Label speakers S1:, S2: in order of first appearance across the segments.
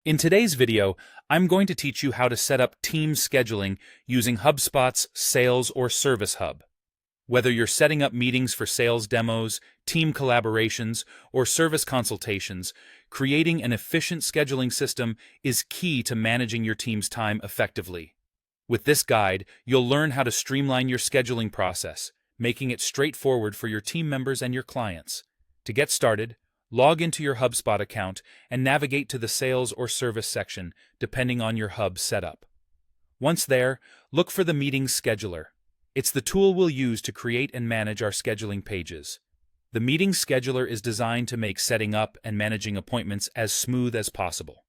S1: In today's video, I'm going to teach you how to set up team scheduling using HubSpot's Sales or Service Hub. Whether you're setting up meetings for sales demos, team collaborations, or service consultations, creating an efficient scheduling system is key to managing your team's time effectively. With this guide, you'll learn how to streamline your scheduling process, making it straightforward for your team members and your clients. To get started, log into your HubSpot account and navigate to the Sales or Service section, depending on your hub setup. Once there, look for the Meetings Scheduler. It's the tool we'll use to create and manage our scheduling pages. The Meetings Scheduler is designed to make setting up and managing appointments as smooth as possible.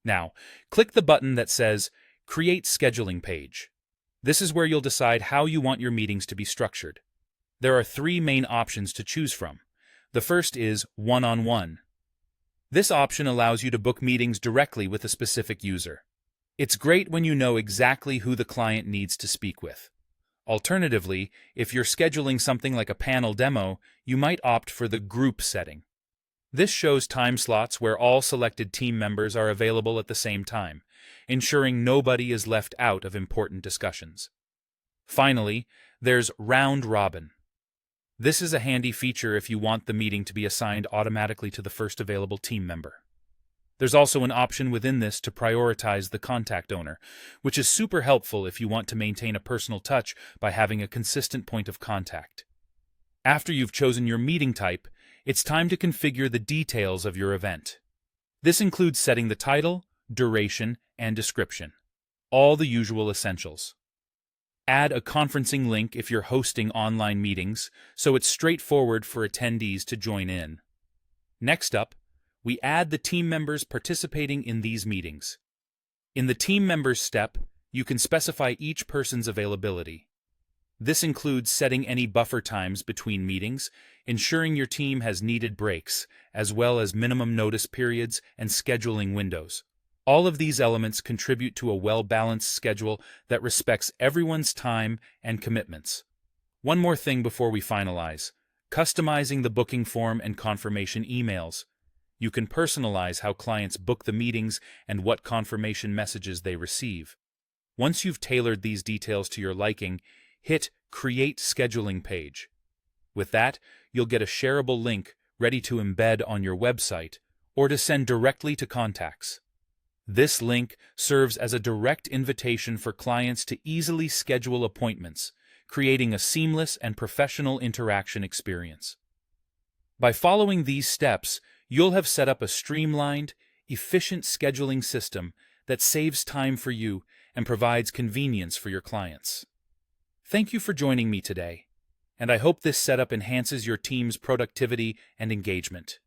S1: Now, click the button that says Create Scheduling Page. This is where you'll decide how you want your meetings to be structured. There are three main options to choose from. The first is one-on-one. This option allows you to book meetings directly with a specific user. It's great when you know exactly who the client needs to speak with. Alternatively, if you're scheduling something like a panel demo, you might opt for the group setting. This shows time slots where all selected team members are available at the same time, ensuring nobody is left out of important discussions. Finally, there's round robin. This is a handy feature if you want the meeting to be assigned automatically to the first available team member. There's also an option within this to prioritize the contact owner, which is super helpful if you want to maintain a personal touch by having a consistent point of contact. After you've chosen your meeting type, it's time to configure the details of your event. This includes setting the title, duration, and description, all the usual essentials. Add a conferencing link if you're hosting online meetings, so it's straightforward for attendees to join in. Next up, we add the team members participating in these meetings. In the Team Members step, you can specify each person's availability. This includes setting any buffer times between meetings, ensuring your team has needed breaks, as well as minimum notice periods and scheduling windows. All of these elements contribute to a well-balanced schedule that respects everyone's time and commitments. One more thing before we finalize: customizing the booking form and confirmation emails. You can personalize how clients book the meetings and what confirmation messages they receive. Once you've tailored these details to your liking, hit Create Scheduling Page. With that, you'll get a shareable link ready to embed on your website or to send directly to contacts. This link serves as a direct invitation for clients to easily schedule appointments, creating a seamless and professional interaction experience. By following these steps, you'll have set up a streamlined, efficient scheduling system that saves time for you and provides convenience for your clients. Thank you for joining me today, and I hope this setup enhances your team's productivity and engagement.